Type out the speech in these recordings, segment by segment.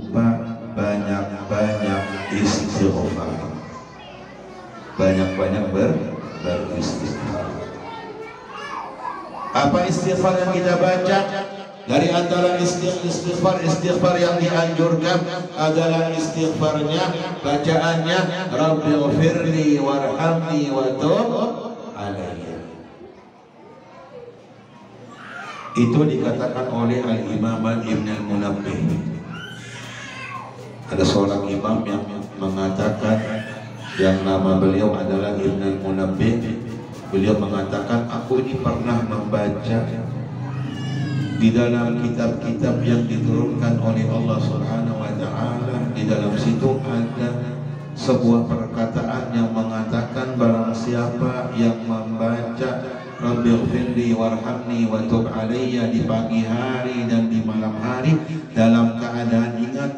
lupa banyak-banyak istighfar. Banyak-banyak beristighfar. Apa istighfar yang kita baca? Dari antara istighfar yang dianjurkan adalah istighfarnya, bacaannya Rabbighfirli warhamni wa tub alayya. Itu dikatakan oleh Al-Imam Ibn Al-Munabbih. Ada seorang imam yang mengatakan, yang nama beliau adalah Ibn Al-Munabbih. Beliau mengatakan, aku ini pernah membaca di dalam kitab-kitab yang diturunkan oleh Allah Subhanahu wa Ta'ala. Di dalam situ ada sebuah perkataan yang mengatakan, barang siapa yang membaca Rabbighfirli warhamni wa tub alayya di pagi hari dan di malam hari dalam keadaan ingat,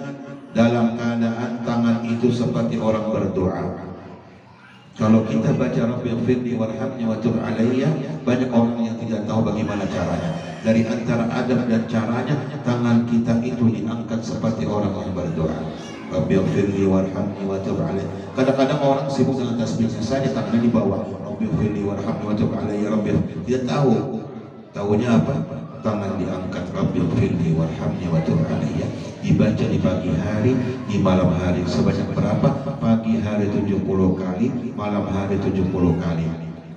dalam keadaan tangan itu seperti orang berdoa. Kalau kita baca Rabbighfirli warhamni wa tub alayya, banyak orang yang tidak tahu bagaimana caranya. Dari antara adab dan caranya, tangan kita itu diangkat seperti orang yang berdoa. Rabbighfirli warhamni wa tub alayya. Kadang-kadang orang sibuk dengan tasbihnya saja, tangannya di bawah. Rabbighfirli warhamni wa tub alayya. Tidak tahu. Tahunya apa? Tangan diangkat. Rabbighfirli warhamni wa tub alayya. Dibaca di pagi hari, di malam hari. Sebanyak berapa? Pagi hari 70 kali, malam hari 70 kali.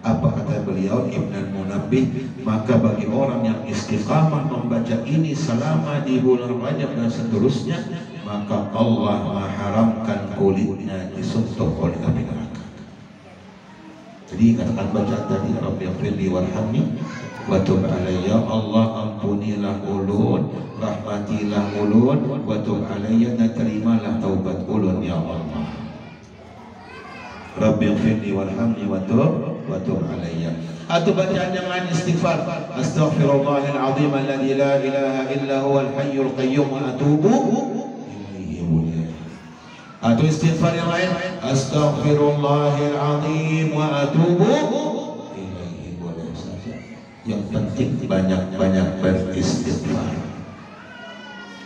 Apa kata beliau Ibn Al-Munabbih? Maka bagi orang yang istiqamah membaca ini selama di bulan Rajab dan seterusnya, maka Allah mengharamkan kulitnya disentuh oleh api neraka. Jadi katakan bacaan tadi, Rabbighfirli warhamni wa tub alayya, Allah ampunilah ulun, rahmatilah ulun, wa tub alayya, dan terimalah taubat ulun ya Allah. Rabbighfirli warhamni wa tub alayya. Atau bacaan yang lain istighfar, astaghfirullahal azim alladzi la ilaha illa huwal hayyul qayyum wa atubu ilaihi. Atau istighfar yang lain, astaghfirullahal azim wa atubu ilaihi. Boleh saja. Yang penting banyak-banyak beristighfar.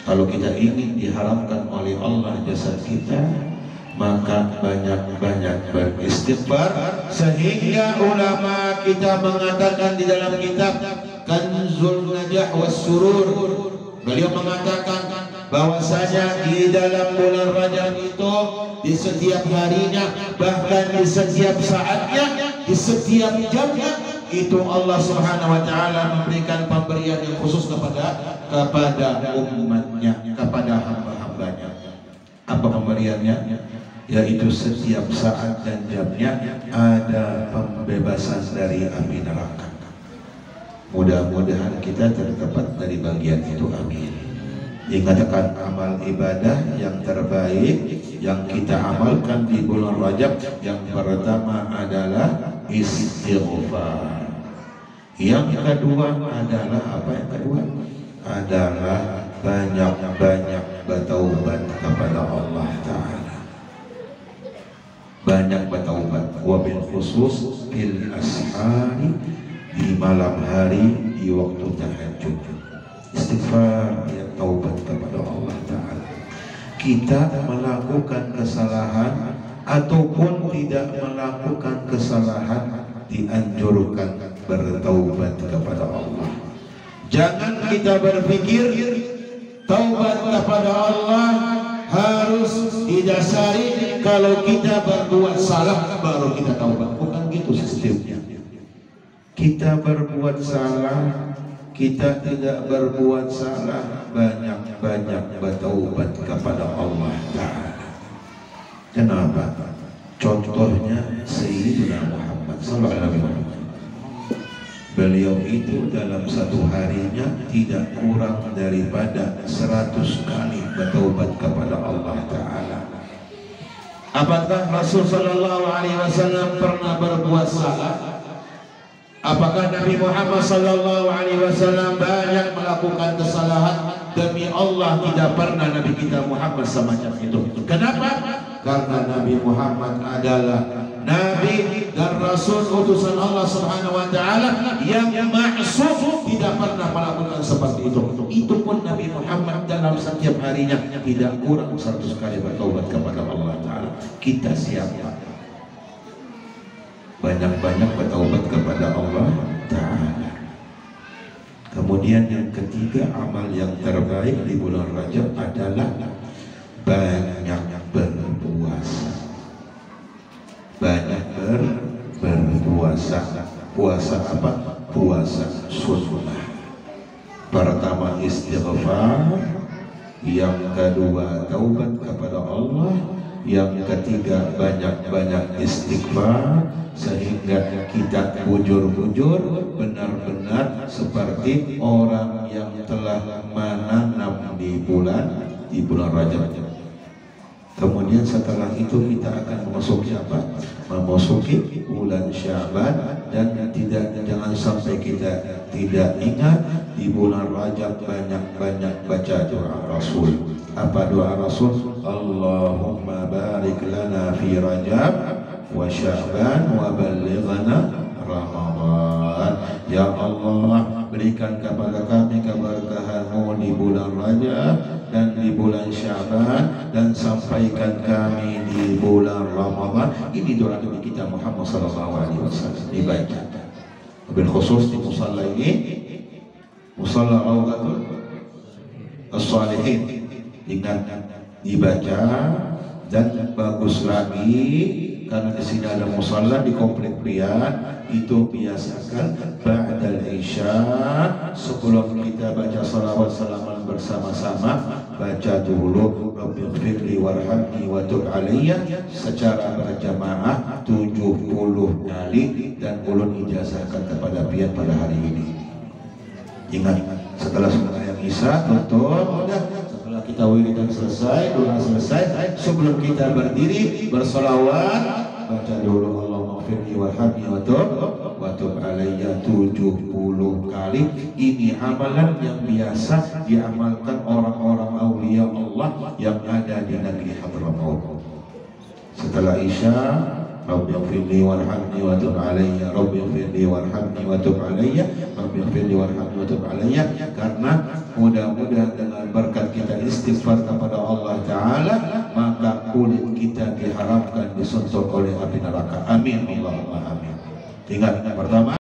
Kalau kita ingin diharamkan oleh Allah jasad kita, maka banyak-banyak beristighfar. Sehingga ulama kita mengatakan di dalam kitab Kanzul Najah was Surur, beliau mengatakan bahwasanya di dalam bulan Rajab itu, di setiap harinya, bahkan di setiap saatnya, di setiap jamnya, itu Allah Subhanahu wa Ta'ala memberikan pemberian yang khusus kepada umatnya, kepada hamba-hambanya. Apa pemberiannya? Yaitu setiap saat dan jamnya ada pembebasan dari api neraka. Mudah-mudahan kita terdapat dari bagian itu, amin. Dikatakan amal ibadah yang terbaik yang kita amalkan di bulan Rajab, yang pertama adalah istighfar. Yang kedua adalah apa? Yang kedua adalah banyak-banyak bertaubat kepada Allah Ta'ala. Banyak bertaubat, wabil khusus fil ashari, di malam hari, di waktu tahajud. Istighfar, ya, taubat kepada Allah Ta'ala. Kita melakukan kesalahan ataupun tidak melakukan kesalahan, dianjurkan bertaubat kepada Allah. Jangan kita berpikir taubat kepada Allah harus didasari kalau kita berbuat salah baru kita taubat. Bukan gitu sistemnya. Kita berbuat salah, kita tidak berbuat salah, banyak-banyak bertaubat kepada Allah Ta'ala. Kenapa? Contohnya Sayyidina Muhammad sallallahu alaihi wasallam. Beliau itu dalam satu harinya tidak kurang daripada 100 kali bertaubat kepada Allah Ta'ala. Apakah Rasul sallallahu alaihi wasallam pernah berbuat salah? Apakah Nabi Muhammad sallallahu alaihi wasallam banyak melakukan kesalahan? Demi Allah tidak pernah Nabi kita Muhammad semacam itu. Kenapa? Karena Nabi Muhammad adalah Nabi dan Rasul utusan Allah Subhanahu wa taala yang maksum tidak pernah melakukan seperti itu. Itu pun Nabi Muhammad dalam setiap harinya tidak kurang 100 kali bertaubat kepada Allah taala. Kita siapa? Banyak-banyak bertaubat kepada Allah taala. Kemudian yang ketiga, amal yang terbaik di bulan Rajab adalah banyak berpuasa. Banyak berpuasa. Puasa apa? Puasa sunnah. Pertama istighfar, yang kedua taubat kepada Allah, yang ketiga banyak-banyak istighfar, sehingga kita bujur-bujur benar-benar seperti orang yang telah menanam di bulan Rajab. Kemudian setelah itu kita akan memasuki apa? Memasuki bulan Sya'ban, dan jangan sampai kita tidak ingat di bulan Rajab banyak-banyak baca doa Rasul. Apa doa Rasul? Allahumma barik lana fi Rajab wa Sya'ban wa ballighna Ramadan. Ya Allah, berikan kepada kami keberkahan-Mu di bulan Rajab dan di bulan Sya'ban, dan sampaikan kami di bulan Ramadan. Ini doa Nabi kita Muhammad SAW dibaca. Bil khusus di musalla ini, musalla Rawdatul As-Salihin, ingat dibaca. Dan bagus lagi karena di sini ada musalla di komplek Prian, itu biasakan ba'dal isya sebelum kita baca salawat salaman bersama-sama, baca dulu Rabbighfirli warhamni wa tub alayya secara berjamaah 70 kali, dan ulun ijazahkan kepada pian pada hari ini. Ingat, setelah sembahyang isya tutup, setelah kita wiridan selesai, doa selesai, sebelum kita berdiri bersolawat, baca dulu Allahumma firli warhamni wa tub alayya 70 kali. Ini amalan yang biasa diamalkan orang-orang aulia Allah yang ada di negeri Hadramaut. Setelah isya, Rabbighfirli warhamni wa tub alayya, Rabbighfirli warhamni wa tub alayya, Rabbighfirli warhamni wa tub alayya. Karena mudah-mudahan dengan berkat kita istighfar kepada Allah Ta'ala, maka kulit kita diharamkan disentuh oleh api neraka. Amin Allahumma amin. Ingat, pertama